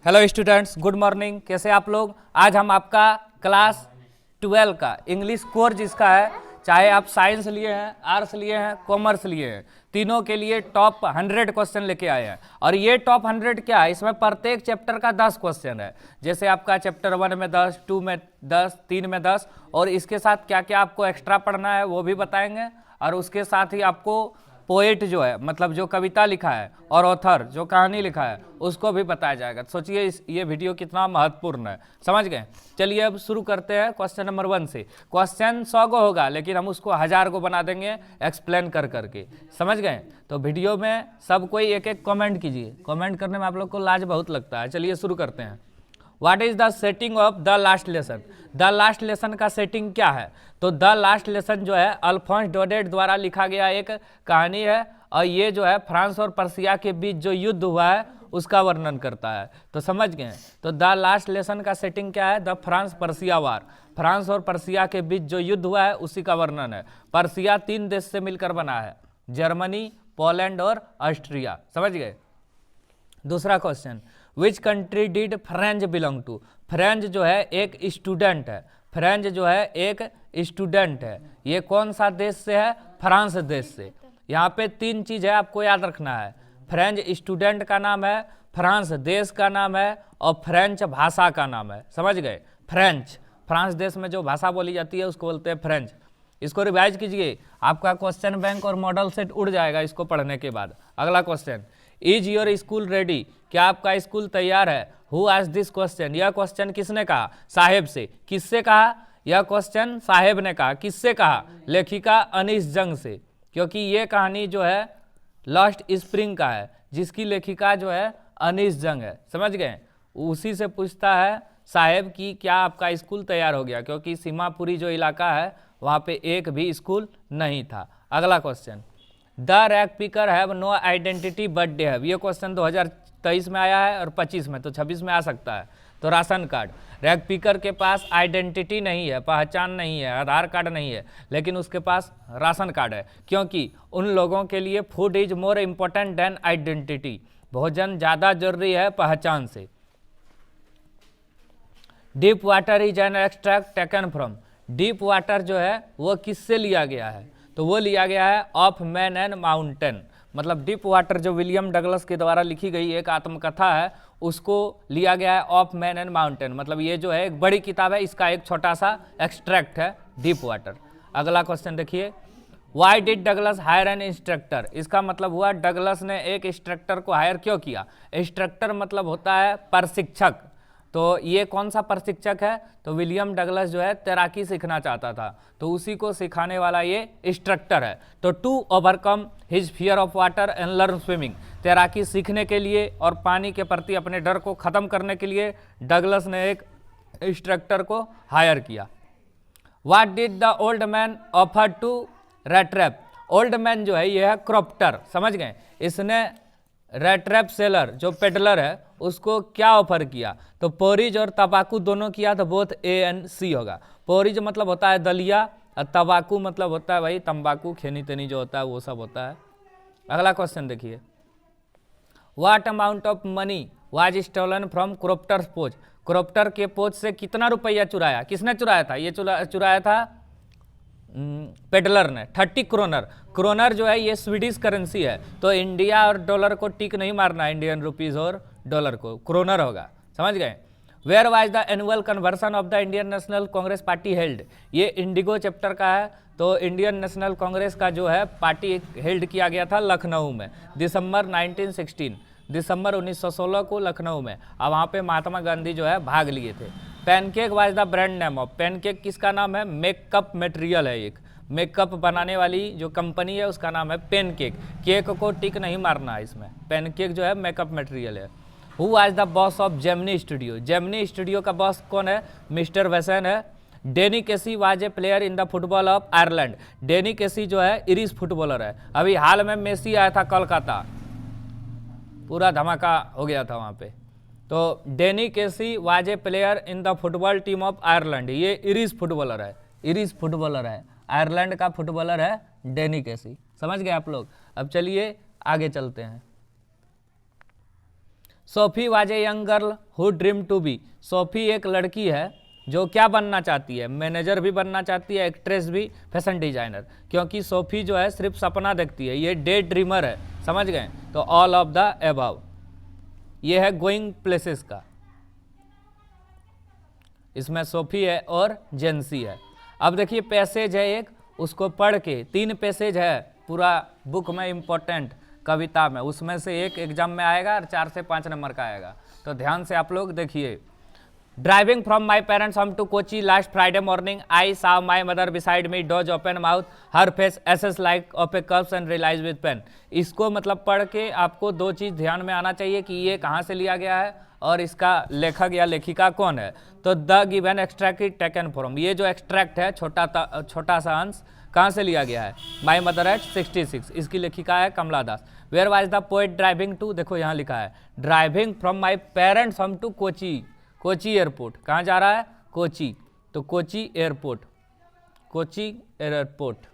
Hello students, good morning. कैसे आप लोग? आज हम आपका क्लास 12 का इंग्लिश कोर्स जिसका है, चाहे आप साइंस लिए हैं, आर्ट्स लिए हैं, कॉमर्स लिए हैं, तीनों के लिए टॉप 100 क्वेश्चन लेके आए हैं। और ये टॉप 100 क्या है, इसमें प्रत्येक चैप्टर का 10 क्वेश्चन है। जैसे आपका चैप्टर 1 में 10, 2 में 10, 3 में 10, और इसके साथ क्या क्या आपको एक्स्ट्रा पढ़ना है वो भी बताएंगे। और उसके साथ ही आपको पोएट जो है, मतलब जो कविता लिखा है, और ऑथर जो कहानी लिखा है, उसको भी बताया जाएगा। सोचिए ये वीडियो कितना महत्वपूर्ण है, समझ गए? चलिए अब शुरू करते हैं क्वेश्चन नंबर 1 से। क्वेश्चन 100 को होगा, लेकिन हम उसको 1000 को बना देंगे एक्सप्लेन कर करके, समझ गए? तो वीडियो में सब कोई एक एक कमेंट कीजिए। कमेंट करने में आप लोग को लाज बहुत लगता है। चलिए शुरू करते हैं। What is the setting of the last lesson? The last lesson का सेटिंग क्या है? तो द लास्ट लेसन जो है अल्फोंस डोडेट द्वारा लिखा गया एक कहानी है, और ये जो है फ्रांस और पर्सिया के बीच जो युद्ध हुआ है उसका वर्णन करता है। तो समझ गए? तो द लास्ट लेसन का सेटिंग क्या है? The France Persia war, France और पर्सिया के बीच जो युद्ध हुआ है उसी का वर्णन है। पर्सिया 3 देश से मिलकर बना है, जर्मनी, पोलैंड और ऑस्ट्रिया, समझ गए? दूसरा question, which country did French belong to? French जो है एक स्टूडेंट है, फ्रेंच जो है एक स्टूडेंट है, ये कौन सा देश से है? फ्रांस देश से। यहाँ पे 3 चीज़ है आपको याद रखना है। फ्रेंच स्टूडेंट का नाम है, फ्रांस देश का नाम है, और फ्रेंच भाषा का नाम है, समझ गए? फ्रेंच, फ्रांस देश में जो भाषा बोली जाती है उसको बोलते हैं फ्रेंच। इसको रिवाइज कीजिए, आपका क्वेश्चन बैंक और मॉडल सेट उड़ जाएगा इसको पढ़ने के बाद। अगला question, is your school ready? क्या आपका स्कूल तैयार है? Who asked this question? यह क्वेश्चन किसने कहा? साहेब से। किससे कहा? यह क्वेश्चन साहेब ने कहा। किससे कहा? लेखिका अनीस जंग से, क्योंकि ये कहानी जो है लास्ट स्प्रिंग का है, जिसकी लेखिका जो है अनीस जंग है, समझ गए? उसी से पूछता है साहेब कि क्या आपका स्कूल तैयार हो गया, क्योंकि सीमापुरी जो इलाका है वहाँ पे एक भी स्कूल नहीं था। अगला question, the rag picker have no identity but they have. ये क्वेश्चन 2023 में आया है और 25 में, तो 26 में आ सकता है। तो राशन कार्ड, रैग पिकर के पास आइडेंटिटी नहीं है, पहचान नहीं है, आधार कार्ड नहीं है, लेकिन उसके पास राशन कार्ड है, क्योंकि उन लोगों के लिए food is more important than identity. भोजन ज़्यादा जरूरी है पहचान से। Deep water is an extract taken from. Deep water जो है वो किससे लिया गया है? तो वो लिया गया है ऑफ मैन एंड माउंटेन। मतलब डीप वाटर जो विलियम डगलस के द्वारा लिखी गई एक आत्मकथा है, उसको लिया गया है ऑफ मैन एंड माउंटेन। मतलब ये जो है एक बड़ी किताब है, इसका एक छोटा सा एक्सट्रैक्ट है डीप वाटर। अगला क्वेश्चन देखिए, why did Douglas hire an instructor? इसका मतलब हुआ डगलस ने एक इंस्ट्रक्टर को हायर क्यों किया? इंस्ट्रक्टर मतलब होता है प्रशिक्षक। तो ये कौन सा प्रशिक्षक है? तो विलियम डगलस जो है तैराकी सीखना चाहता था, तो उसी को सिखाने वाला ये इंस्ट्रक्टर है। तो to overcome his fear of water and learn swimming, तैराकी सीखने के लिए और पानी के प्रति अपने डर को खत्म करने के लिए डगलस ने एक इंस्ट्रक्टर को हायर किया। What did the old man offer to rattrap? Old man जो है ये है क्रॉप्टर, समझ गए? इसने रैट्रैप सेलर जो पेडलर है उसको क्या ऑफर किया? तो पोरिज और तंबाकू दोनों किया, तो बोथ ए एंड सी होगा। पोरिज मतलब होता है दलिया, और तंबाकू मतलब होता है भाई तंबाकू, खेनी तेनी जो होता है वो सब होता है। अगला क्वेश्चन देखिए, what amount of money was stolen from crofters porch? Crofter के पोच से कितना रुपया चुराया? किसने चुराया था? ये चुराया था पेडलर ने। 30 क्रोनर। क्रोनर जो है ये स्वीडिश करेंसी है, तो इंडिया और डॉलर को टिक नहीं मारना, इंडियन रुपीज और डॉलर को, क्रोनर होगा, समझ गए? Where was the annual conversion of the Indian National Congress party held? ये इंडिगो चैप्टर का है, तो इंडियन नेशनल कांग्रेस का जो है पार्टी हेल्ड किया गया था लखनऊ में, दिसंबर 1916, दिसंबर 1916 को लखनऊ में। और वहाँ पे महात्मा गांधी जो है भाग लिए थे। Pancake was the brand name of? Pancake किसका नाम है? मेकअप मटेरियल है, एक मेकअप बनाने वाली जो कंपनी है उसका नाम है पैनकेक। केक को टिक नहीं मारना है इसमें, पैनकेक जो है मेकअप मटेरियल है। Who was the boss of Gemini Studio? Gemini Studio का बॉस कौन है? मिस्टर वैसन है। Danny Casey was a player in the football of Ireland. Danny Casey जो है इरिश फुटबॉलर है। अभी हाल में मेसी आया था कोलकाता, पूरा धमाका हो गया था वहाँ पे। तो Danny Casey was a player in the football team of Ireland. ये इरिश फुटबॉलर है, इरिश फुटबॉलर है, आयरलैंड का फुटबॉलर है डेनी केसी, समझ गए आप लोग? अब चलिए आगे चलते हैं। Sophie was a young girl who dream to be. Sophie एक लड़की है जो क्या बनना चाहती है, मैनेजर भी बनना चाहती है, एक्ट्रेस भी, फैशन डिजाइनर। क्योंकि सोफी जो है सिर्फ सपना देखती है, ये डे ड्रीमर है, समझ गए। तो ऑल ऑफ द एबव, ये है गोइंग प्लेसेस का, इसमें सोफी है और जेंसी है। अब देखिए पैसेज है एक, उसको पढ़ के 3 पैसेज है पूरा बुक में इम्पोर्टेंट कविता में, उसमें से एक एग्जाम में आएगा और 4 से 5 नंबर का आएगा। तो ध्यान से आप लोग देखिए। Driving from my parents home to Kochi last Friday morning I saw my mother beside me, doze open mouth, her face ashen like of a corpse and realise with pain. इसको मतलब पढ़ के आपको 2 चीज़ ध्यान में आना चाहिए कि ये कहाँ से लिया गया है और इसका लेखक या लेखिका कौन है। तो the given extract is taken from, ये जो एक्सट्रैक्ट है छोटा सा अंश कहाँ से लिया गया है, माई मदर एट 66, इसकी लेखिका है Kamala Das. Where was the poet driving to, देखो यहाँ लिखा है driving from my parents home to Kochi, Kochi airport, कहाँ जा रहा है, कोची, तो Kochi airport, Kochi airport.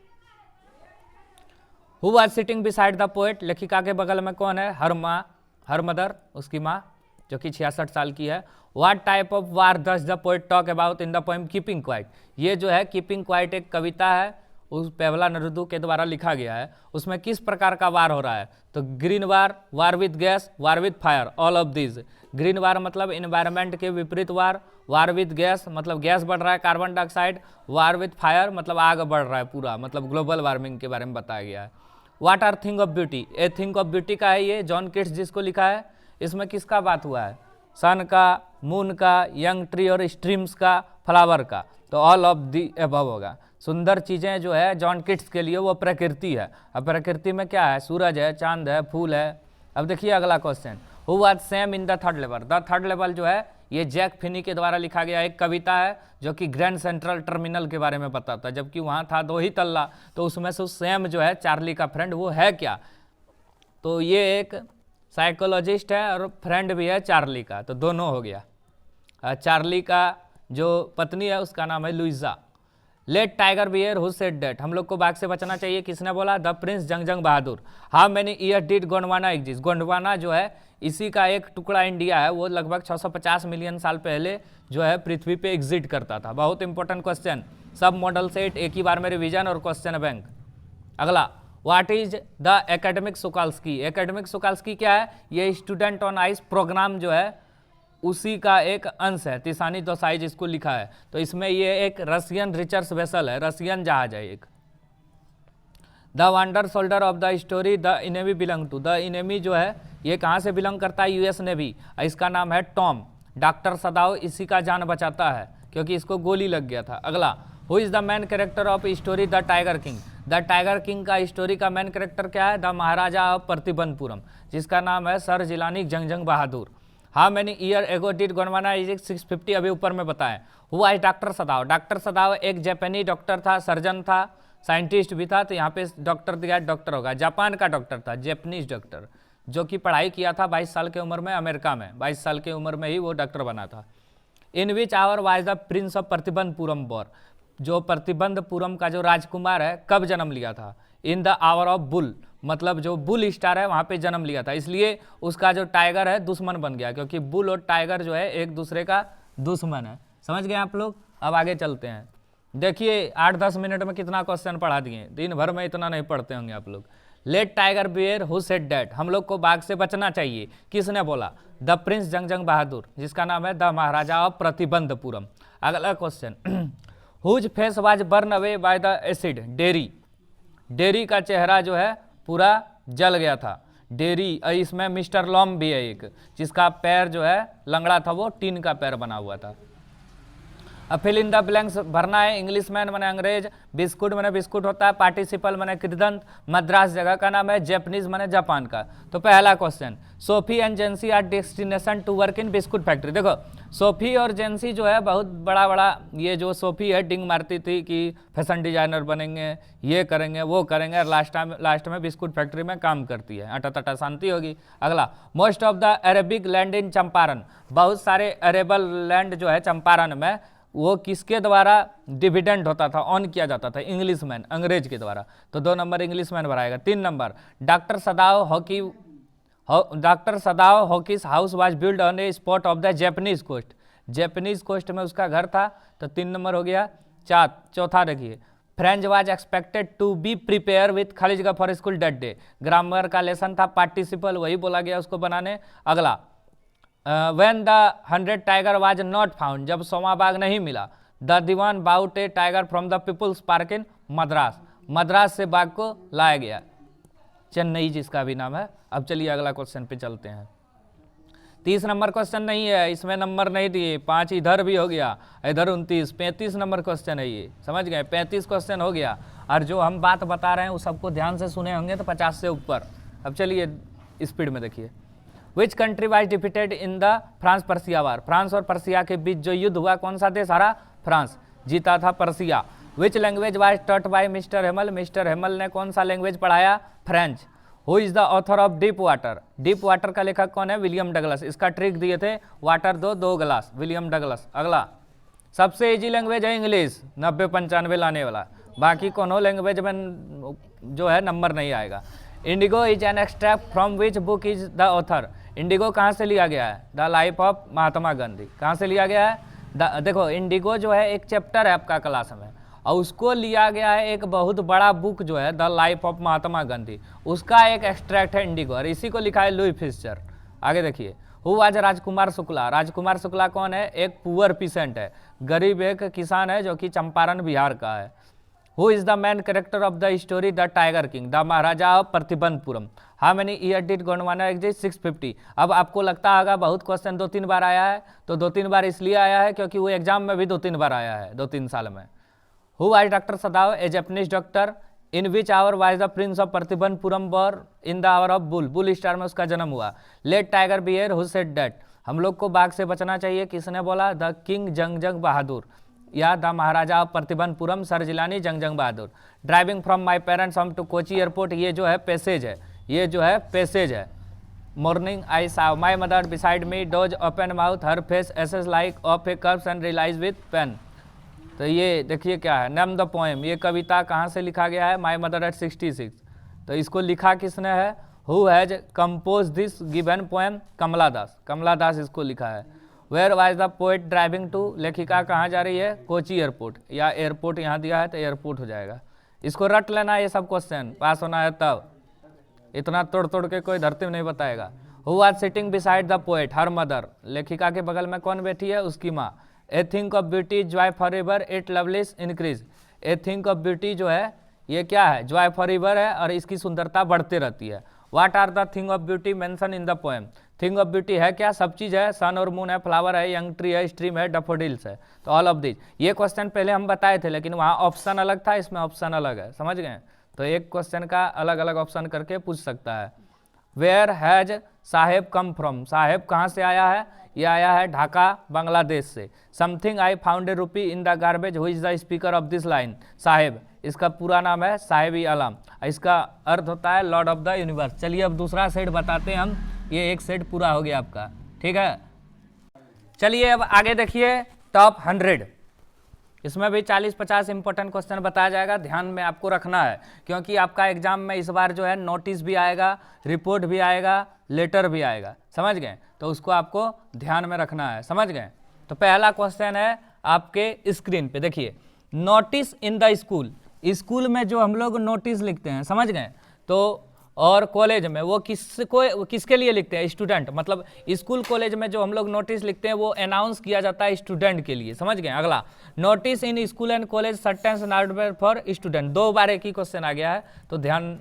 Who was sitting beside the poet, लेखिका के बगल में कौन है, हर माँ, हर मदर, उसकी माँ जो कि 66 साल की है। What type of war does the poet talk about in the poem keeping quiet, ये जो है कीपिंग क्वाइट एक कविता है, उस पेवला नेरुदा के द्वारा लिखा गया है। उसमें किस प्रकार का वार हो रहा है, तो green war, war with gas, war with fire, all of these. Green war मतलब इन्वायरमेंट के विपरीत वार, वार विद गैस मतलब गैस बढ़ रहा है carbon dioxide, war with fire मतलब आग बढ़ रहा है पूरा, मतलब ग्लोबल वार्मिंग के बारे में बताया गया है। What are thing of beauty, a thing of beauty का है ये, जॉन किट्स जिसको लिखा है। इसमें किसका बात हुआ है, सन का, मून का, यंग ट्री और स्ट्रीम्स का, फ्लावर का, तो ऑल ऑफ दी अबव होगा। सुंदर चीज़ें जो है जॉन किट्स के लिए वो प्रकृति है। अब प्रकृति में क्या है, सूरज है, चांद है, फूल है। अब देखिए अगला question, who was same in the third level, the third level जो है ये जैक फिनी के द्वारा लिखा गया एक कविता है जो कि ग्रैंड सेंट्रल टर्मिनल के बारे में बताता है, जबकि वहाँ था 2 ही तल्ला, तो उसमें से सेम जो है चार्ली का फ्रेंड वो है क्या, तो ये एक साइकोलॉजिस्ट है और फ्रेंड भी है चार्ली का, तो दोनों हो गया। चार्ली का जो पत्नी है उसका नाम है Louisa. Let tiger bear who said that, हम लोग को बाघ से बचना चाहिए, किसने बोला, the prince Jung Jung Bahadur. How many year did Gondwana exist, Gondwana जो है इसी का एक टुकड़ा इंडिया है, वो लगभग 650 मिलियन साल पहले जो है पृथ्वी पे एग्जिट करता था। बहुत इंपॉर्टेंट क्वेश्चन, सब मॉडल सेट एक ही बार में रिवीजन और क्वेश्चन बैंक। अगला, what is the academic Sukalski, academic Sukalski क्या है, ये स्टूडेंट ऑन आइस प्रोग्राम जो है उसी का एक अंश है, तिसानी दोसाइज इसको लिखा है। तो इसमें ये एक रशियन रिसर्च वेसल है, रशियन जहाज है एक। The wonder shoulder of the story the enemy belong to, the enemy जो है ये कहाँ से बिलोंग करता है, यूएस नेवी, इसका नाम है टॉम। डॉक्टर सदाव इसी का जान बचाता है क्योंकि इसको गोली लग गया था। अगला, who is the main character of story the tiger king, the tiger king का स्टोरी का मैन कैरेक्टर क्या है, द महाराजा ऑफ प्रतिबंधपुरम, जिसका नाम है sir Jilani Jung Jung Bahadur. How many year ago did Gondwana is 650, अभी ऊपर में बताएं। हुआ है डॉक्टर सदाव, डॉक्टर सदाव एक जापानी डॉक्टर था, सर्जन था, साइंटिस्ट भी था, तो यहाँ पे डॉक्टर दिया, डॉक्टर होगा, जापान का डॉक्टर था, जापानीज डॉक्टर, जो कि पढ़ाई किया था 22 साल की उम्र में अमेरिका में, 22 साल की उम्र में ही वो डॉक्टर बना था। In which hour was the prince of Pratibandhapuram born, जो प्रतिबंधपुरम का जो राजकुमार है कब जन्म लिया था, in the hour of bull, मतलब जो बुल स्टार है वहाँ पे जन्म लिया था, इसलिए उसका जो टाइगर है दुश्मन बन गया, क्योंकि बुल और टाइगर जो है एक दूसरे का दुश्मन है। समझ गए आप लोग। अब आगे चलते हैं। देखिए 8-10 मिनट में कितना क्वेश्चन पढ़ा दिए, दिन भर में इतना नहीं पढ़ते होंगे आप लोग। Late tiger bear who said that, हम लोग को बाघ से बचना चाहिए, किसने बोला, द प्रिंस जंगजंग बहादुर, जिसका नाम है द महाराजा ऑफ प्रतिबंधपुरम। अगला question, whose face was burn away by the acid, Derry, Derry का चेहरा जो है पूरा जल गया था, डेरी। इसमें मिस्टर लॉम भी है एक, जिसका पैर जो है लंगड़ा था, वो टीन का पैर बना हुआ था। अब फिल इन द ब्लैंक्स भरना है। इंग्लिश मैन मैंने अंग्रेज, बिस्कुट मैंने बिस्कुट होता है, पार्टिसिपल मैंने कृदंत, मद्रास जगह का नाम है, जैपनीज मैंने जापान का। तो पहला question, Sophie and Jansie are destination to work in biscuit factory. देखो सोफी और जेंसी जो है बहुत बड़ा बड़ा, ये जो सोफी है डिंग मारती थी कि फैशन डिजाइनर बनेंगे, ये करेंगे वो करेंगे, और लास्ट में बिस्कुट फैक्ट्री में काम करती है, अटा तटा शांति होगी। अगला, most of the Arabic land in Champaran, बहुत सारे अरेबल लैंड जो है चंपारण में, वो किसके द्वारा डिविडेंड होता था, ऑन किया जाता था, इंग्लिशमैन, अंग्रेज के द्वारा। तो 2 नंबर इंग्लिशमैन भराएगा। 3 number, doctor Sadao doctor Sadao Hoki's house was build on a spot of the Japanese coast, Japanese coast में उसका घर था, तो 3 नंबर हो गया। चौथा देखिए, French was expected to be prepare with खालिजगा for school that day, grammar का लेसन था, पार्टिसिपल वही बोला गया उसको बनाने। अगला, when the 100 tiger was not found, जब 100वां बाघ नहीं मिला, the Dewan bought a tiger from the people's park in Madras, Madras से बाघ को लाया गया, चेन्नई जिसका भी नाम है। अब चलिए अगला क्वेश्चन पे चलते हैं। 30 नंबर क्वेश्चन नहीं है, इसमें नंबर नहीं दिए, 5 इधर भी हो गया, इधर 29, 35 नंबर क्वेश्चन है ये, समझ गए, 35 क्वेश्चन हो गया। और जो हम बात बता रहे हैं वो सबको ध्यान से सुने होंगे तो 50 से ऊपर। अब चलिए स्पीड में देखिए। Which country was defeated in the France Persia war, France और पर्सिया के बीच जो युद्ध हुआ कौन सा देश हारा, फ्रांस, जीता था Persia. Which language was taught by mister Hamel, mister Hamel ने कौन सा लैंग्वेज पढ़ाया, French. Who is the author of deep water, deep water का लेखक कौन है, विलियम डगलस, इसका ट्रिक दिए थे, वाटर दो 2 गिलास, विलियम डगलस। अगला, सबसे इजी लैंग्वेज है इंग्लिश, 90-95 लाने वाला, बाकी कोनो लैंग्वेज में जो है नंबर नहीं आएगा। Indigo is an extract from which book is the author, Indigo कहाँ से लिया गया है, the life of Mahatma Gandhi, कहाँ से लिया गया है, देखो इंडिगो जो है एक चैप्टर है आपका क्लास में, और उसको लिया गया है एक बहुत बड़ा बुक जो है the life of Mahatma Gandhi, उसका एक एक्सट्रैक्ट है इंडिगो, और इसी को लिखा है लुई फिशर। आगे देखिए, हु वाज राजकुमार शुक्ला, राजकुमार शुक्ला कौन है, एक पुअर पीसेंट है, गरीब एक किसान है जो कि चंपारण बिहार का है। Who is the main character of the story the tiger king, the Maharaja of Pratibandapuram, how many year did Gondwana exist, 650। अब आपको लगता होगा बहुत क्वेश्चन 2-3 बार आया है, तो 2-3 बार इसलिए आया है क्योंकि वो एग्जाम में भी 2-3 बार आया है 2-3 साल में। Who was Dr. Sadao, a Japanese doctor? In which hour was the Prince of Parthibanpuram born? In the hour of Bull, bull star में उसका जन्म हुआ। Let tiger beware, who said that? हम लोग को बाघ से बचना चाहिए, किसने बोला, द किंग जंग बहादुर, या the Maharaja of Pratibandhapuram sir Jilani Jung Bahadur. Driving from my parents home to Kochi airport, ये जो है पैसेज है, ये जो है पैसेज है। Morning I saw my mother beside me, doze open mouth, her face ashen like of a corpse and realise with pain. तो ये देखिए क्या है, नेम द पोएम, ये कविता कहाँ से लिखा गया है, माई मदर एट 66। तो इसको लिखा किसने है, who has compose this given poem, Kamala Das, Kamala Das इसको लिखा है। Where was the poet driving to, लेखिका कहाँ जा रही है, कोची एयरपोर्ट, या एयरपोर्ट यहाँ दिया है तो एयरपोर्ट हो जाएगा। इसको रट लेना, ये सब क्वेश्चन पास होना है तब, इतना तोड़ तोड़ के कोई धरती में नहीं बताएगा। Who was sitting beside the poet, her mother, लेखिका के बगल में कौन बैठी है, उसकी माँ। A thing of beauty joy for ever it loveliness increase, a thing of beauty जो है ये क्या है, जॉय फॉर एवर है और इसकी सुंदरता बढ़ते रहती है। What are the thing of beauty mention in the poem, thing of beauty है क्या, सब चीज़ है, सन और मून है, फ्लावर है, यंग ट्री है, स्ट्रीम है, डैफोडिल्स है, तो ऑल ऑफ दिस। ये क्वेश्चन पहले हम बताए थे लेकिन वहाँ ऑप्शन अलग था, इसमें ऑप्शन अलग है, समझ गए, तो एक क्वेश्चन का अलग अलग ऑप्शन करके पूछ सकता है। Where has Saheb come from, Saheb कहाँ से आया है, ये आया है ढाका बांग्लादेश से। Something I found a rupee in the garbage, who is the speaker of this line, Saheb, इसका पूरा नाम है साहेब आलम, इसका अर्थ होता है लॉर्ड ऑफ द यूनिवर्स। चलिए अब दूसरा सेट बताते हैं हम, ये एक सेट पूरा हो गया आपका, ठीक है। चलिए अब आगे देखिए टॉप 100, इसमें भी 40-50 इंपॉर्टेंट क्वेश्चन बताया जाएगा, ध्यान में आपको रखना है क्योंकि आपका एग्जाम में इस बार जो है नोटिस भी आएगा, रिपोर्ट भी आएगा, लेटर भी आएगा, समझ गए, तो उसको आपको ध्यान में रखना है, समझ गए। तो पहला क्वेश्चन है आपके स्क्रीन पे देखिए, notice in the school, school में जो हम लोग नोटिस लिखते हैं, समझ गए, तो और कॉलेज में वो किसके लिए लिखते हैं, स्टूडेंट, मतलब स्कूल कॉलेज में जो हम लोग नोटिस लिखते हैं वो अनाउंस किया जाता है स्टूडेंट के लिए, समझ गए। अगला, notice in school and college certain not for student, 2 बार एक ही क्वेश्चन आ गया है तो ध्यान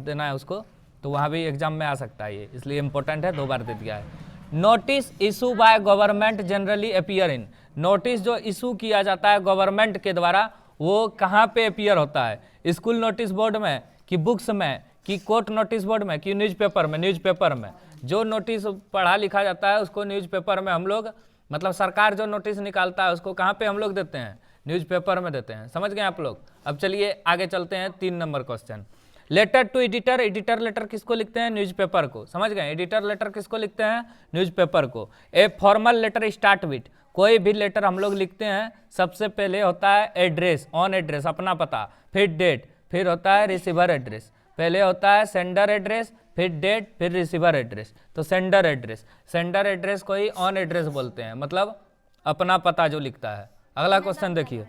देना है उसको, तो वहाँ भी एग्जाम में आ सकता है ये, इसलिए इंपॉर्टेंट है, 2 बार दे दिया है। Notice issue by government generally appear in, notice जो इशू किया जाता है गवर्नमेंट के द्वारा वो कहाँ पे अपीयर होता है, स्कूल नोटिस बोर्ड में कि बुक्स में कि कोर्ट नोटिस बोर्ड में कि न्यूज़पेपर में, न्यूज़पेपर में जो नोटिस पढ़ा लिखा जाता है उसको न्यूज़पेपर में हम लोग, मतलब सरकार जो नोटिस निकालता है उसको कहाँ पे हम लोग देते हैं, न्यूज़पेपर में देते हैं, समझ गए आप लोग। अब चलिए आगे चलते हैं, 3 number question. Letter to editor, editor letter किसको लिखते हैं, न्यूज़पेपर को, समझ गए, एडिटर लेटर किसको लिखते हैं, न्यूज़पेपर को। A formal letter start with, कोई भी लेटर हम लोग लिखते हैं सबसे पहले होता है एड्रेस, ऑन एड्रेस, अपना पता, फिर डेट, फिर होता है रिसीवर एड्रेस, पहले होता है सेंडर एड्रेस, फिर डेट, फिर रिसीवर एड्रेस। तो सेंडर एड्रेस को ही ऑन एड्रेस बोलते हैं, मतलब अपना पता जो लिखता है। अगला क्वेश्चन देखिए,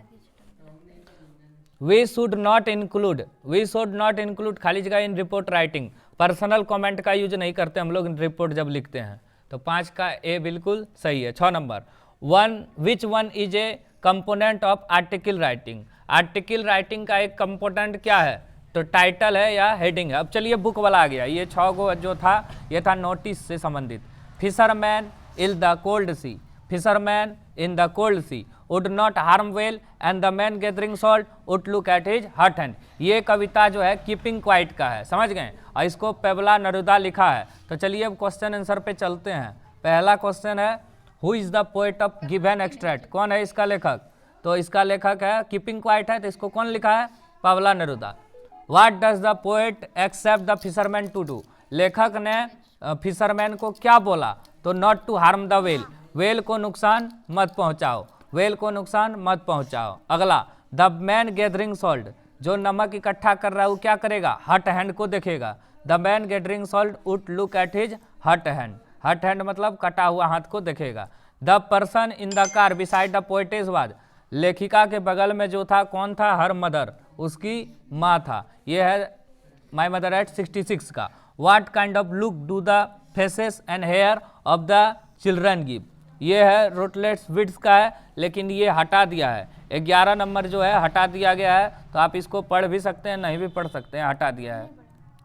वी शुड नॉट इंक्लूड खाली जगह इन रिपोर्ट राइटिंग। पर्सनल कमेंट का यूज नहीं करते हम लोग रिपोर्ट जब लिखते हैं। तो 5 का ए बिल्कुल सही है। 6 number, which one is a component of article writing. Article writing का एक कंपोनेंट क्या है? तो टाइटल है या हेडिंग है। अब चलिए बुक वाला आ गया। ये 6 को जो था ये था नोटिस से संबंधित। Fisherman in the cold sea, fisherman in the cold sea would not harm whale and the man gathering salt would look at his hut hand. ये कविता जो है कीपिंग क्वाइट का है, समझ गए, और इसको पेबला नरूदा लिखा है। तो चलिए अब क्वेश्चन आंसर पे चलते हैं। पहला क्वेश्चन है, who is the poet of given extract, कौन है इसका लेखक? तो इसका लेखक है कीपिंग क्वाइट है, तो इसको कौन लिखा है? Pablo Neruda. What does the poet except the fisherman to do, लेखक ने फिशरमैन को क्या बोला? तो not to harm the whale, whale को नुकसान मत पहुंचाओ, वेल को नुकसान मत पहुंचाओ। अगला, द मैन गैदरिंग सॉल्ट, जो नमक इकट्ठा कर रहा है वो क्या करेगा? हट हैंड को देखेगा। The man gathering salt would look at his hut hand, हट हैंड मतलब कटा हुआ हाथ को देखेगा। The person in the car beside the poetess was, लेखिका के बगल में जो था कौन था? हर मदर, उसकी माँ था। ये है माई मदर एट 66 का। What kind of look do the faces and hair of the children give, ये है रोटलेट्स विड्स का है, लेकिन ये हटा दिया है। 11 नंबर जो है हटा दिया गया है, तो आप इसको पढ़ भी सकते हैं, नहीं भी पढ़ सकते हैं, हटा दिया है।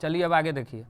चलिए अब आगे देखिए,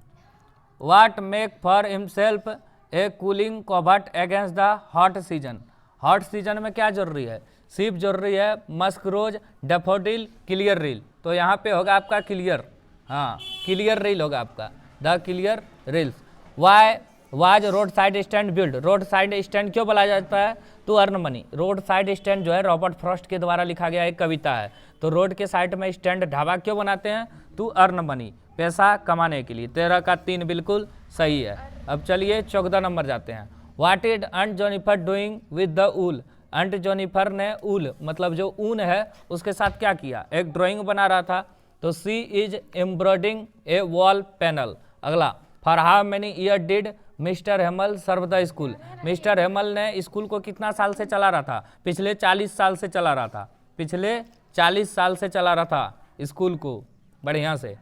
what make for himself a cooling covert against the hot season, hot season में क्या जरूरी है? सिर्फ जरूरी है musk rose, daffodil, clear rill. तो यहाँ पे होगा आपका क्लियर, हाँ क्लियर रील होगा आपका, the clear reels. Why was road side stand build, road side stand क्यों बोला जाता है? To earn money. Road side stand जो है रॉबर्ट फ्रॉस्ट के द्वारा लिखा गया एक कविता है। तो रोड के साइड में स्टैंड ढाबा क्यों बनाते हैं? टू अर्न मनी, पैसा कमाने के लिए। 13 का 3 बिल्कुल सही है। अब चलिए 14 नंबर जाते हैं। What is aunt Jennifer doing with the wool, aunt Jennifer ने ऊल मतलब जो ऊन है उसके साथ क्या किया? एक ड्राइंग बना रहा था। तो she is embroidering a wall panel. अगला, for how many year did mister Hamel serve the school, mister Hamel ने स्कूल को कितना साल से चला रहा था? पिछले 40 साल से चला रहा था, पिछले 40 साल से चला रहा था स्कूल को बढ़िया से।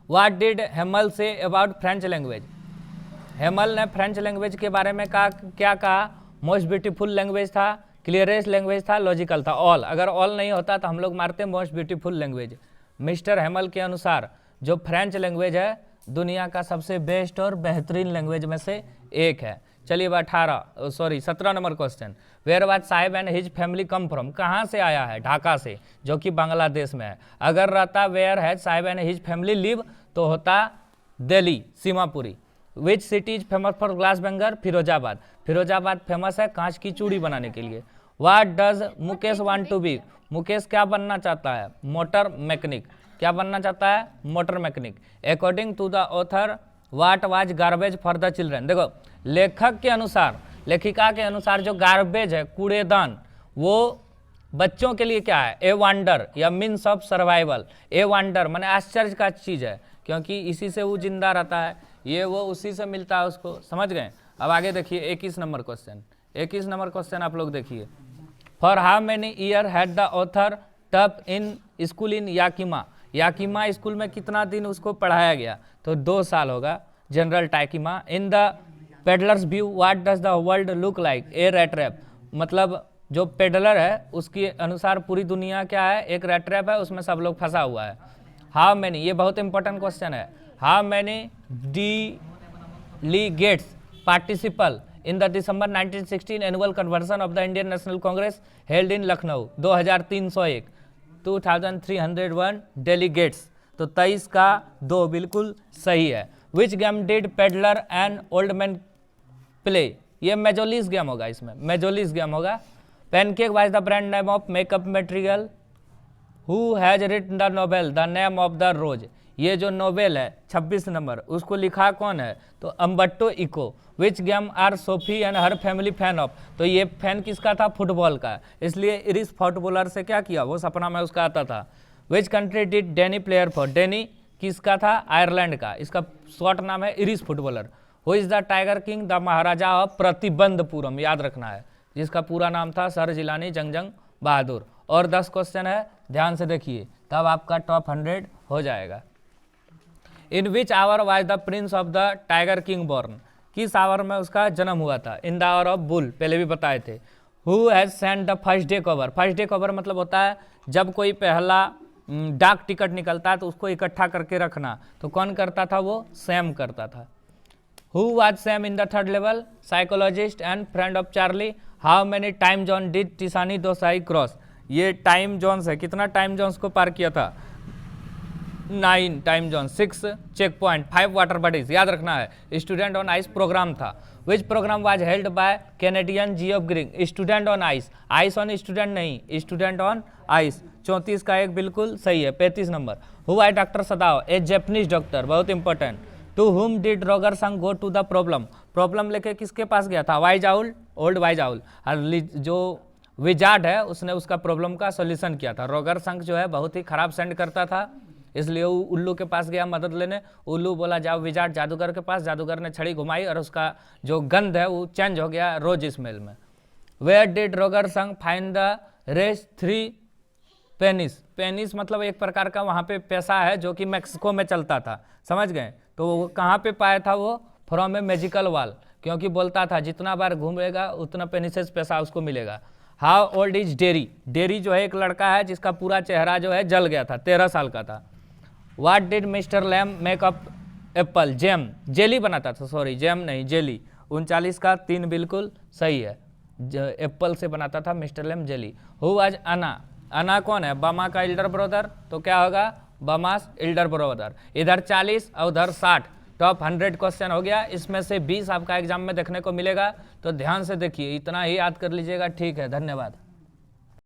What did Hemal say about French language, Hemal ने फ्रेंच लैंग्वेज के बारे में कहा, क्या कहा? मोस्ट ब्यूटीफुल लैंग्वेज था, क्लियरेस्ट लैंग्वेज था, लॉजिकल था, ऑल। अगर ऑल नहीं होता तो हम लोग मारते most beautiful language. Mister Hemal के अनुसार जो फ्रेंच लैंग्वेज है दुनिया का सबसे बेस्ट और बेहतरीन लैंग्वेज में से एक है। चलिए 17 number question, where was Saheb and his family come from, कहाँ से आया है? ढाका से, जो कि बांग्लादेश में है। अगर रहता where has Saheb and his family live तो होता Delhi, Seemapuri. Which city is famous for glass bangle, Firozabad, Firozabad famous है कांच की चूड़ी बनाने के लिए। What does Mukesh want to be, Mukesh क्या बनना चाहता है? मोटर मैकेनिक, क्या बनना चाहता है? Motor mechanic. According to the author what was garbage for the children, देखो लेखक के अनुसार, लेखिका के अनुसार जो गार्बेज है, कूड़ेदान, वो बच्चों के लिए क्या है? ए वंडर या means of survival. A wonder माने आश्चर्य का चीज़ है, क्योंकि इसी से वो जिंदा रहता है, ये वो उसी से मिलता है उसको, समझ गए। अब आगे देखिए 21 नंबर क्वेश्चन, 21 नंबर क्वेश्चन आप लोग देखिए। For how many year had the author tough in school in Yakima, Yakima school में कितना दिन उसको पढ़ाया गया? तो 2 साल होगा। जनरल टाइकिमा। In the peddler's view what does the world look like, a rat trap, मतलब जो पेडलर है उसके अनुसार पूरी दुनिया क्या है? एक रैट रैप है, उसमें सब लोग फंसा हुआ है। हाउ मैनी, ये बहुत इंपॉर्टेंट क्वेश्चन है, how many delegates participle in the December 1916 annual conversion of the Indian National Congress held in Lucknow, 2301, 2301 delegates. तो 23 का 2 बिल्कुल सही है। Which game did peddler and old man play, ये मेजोलिस गेम होगा, इसमें मेजोलिस गेम होगा। Pancake was the brand name of makeup material who has written the novel the name of the rose, ये जो नोवेल है 26 number उसको लिखा कौन है? तो Umberto Eco. Which game are Sophie and her family fan of, तो ये फैन किसका था? फुटबॉल का, इसलिए इरिस फुटबॉलर से क्या किया? वो सपना में उसका आता था। Which country did Danny player for, Danny किसका था? आयरलैंड का। इसका शॉर्ट नाम है Irish footballer. Who is the tiger king? The Maharaja of Pratibandhapuram, याद रखना है, जिसका पूरा नाम था सर जिलानी जंगजंग बहादुर। और 10 क्वेश्चन है, ध्यान से देखिए, तब आपका टॉप 100 हो जाएगा। In which hour was the prince of the tiger king born? किस आवर में उसका जन्म हुआ था? In the hour of bull, पहले भी बताए थे। Who has send the first day cover? First day cover मतलब होता है जब कोई पहला डाक टिकट निकलता है तो उसको इकट्ठा करके रखना, तो कौन करता था? वो सैम करता था। Who was Sam in the third level? Psychologist and friend of Charlie. How many time zone did Tishani Doshi cross? ये टाइम जोन्स है, कितना टाइम जोन्स को पार किया था? 9 time zone, 6 check point, 5 water bodies, याद रखना है। स्टूडेंट ऑन आइस प्रोग्राम था। Which program was held by Canadian Geoff Green? Student on ice, ice on student नहीं, स्टूडेंट ऑन आइस। 34 का एक बिल्कुल सही है। 35 number. Who I doctor Sadao? A Japanese doctor, बहुत important. To whom did Roger Skunk go to the problem? Problem लेके किसके पास गया था? Wise owl, old wise owl. जो विजार्ड है उसने उसका प्रॉब्लम का सॉल्यूशन किया था। रोगर संग जो है बहुत ही खराब सेंड करता था, इसलिए वो उल्लू के पास गया मदद लेने। उल्लू बोला जाओ विजार्ड जादूगर के पास, जादूगर ने छड़ी घुमाई और उसका जो गंध है वो चेंज हो गया रोज स्मेल में। वेयर डिड रोगर संग find the rest 3 penis? Penis मतलब एक प्रकार का वहाँ पे पैसा है जो कि मैक्सिको में चलता था, समझ गए? तो वो कहाँ पे पाया था? वो फ्रॉम ए मैजिकल वॉल, क्योंकि बोलता था जितना बार घूमेगा उतना पेनिसेस पैसा उसको मिलेगा। How old is dairy? Dairy जो है एक लड़का है जिसका पूरा चेहरा जो है जल गया था, 13 साल का था। What did mister Lamb make up apple? Jam, jelly बनाता था, सॉरी जैम नहीं जेली। 39 का 3 बिल्कुल सही है। एप्पल से बनाता था mister Lamb jelly. Who was Anna? Anna कौन है? बमा का एल्डर ब्रदर, तो क्या होगा? बमास एल्डर ब्रदर। इधर 40 और उधर 60, टॉप 100 क्वेश्चन हो गया। इसमें से 20 आपका एग्जाम में देखने को मिलेगा, तो ध्यान से देखिए, इतना ही याद कर लीजिएगा। ठीक है, धन्यवाद।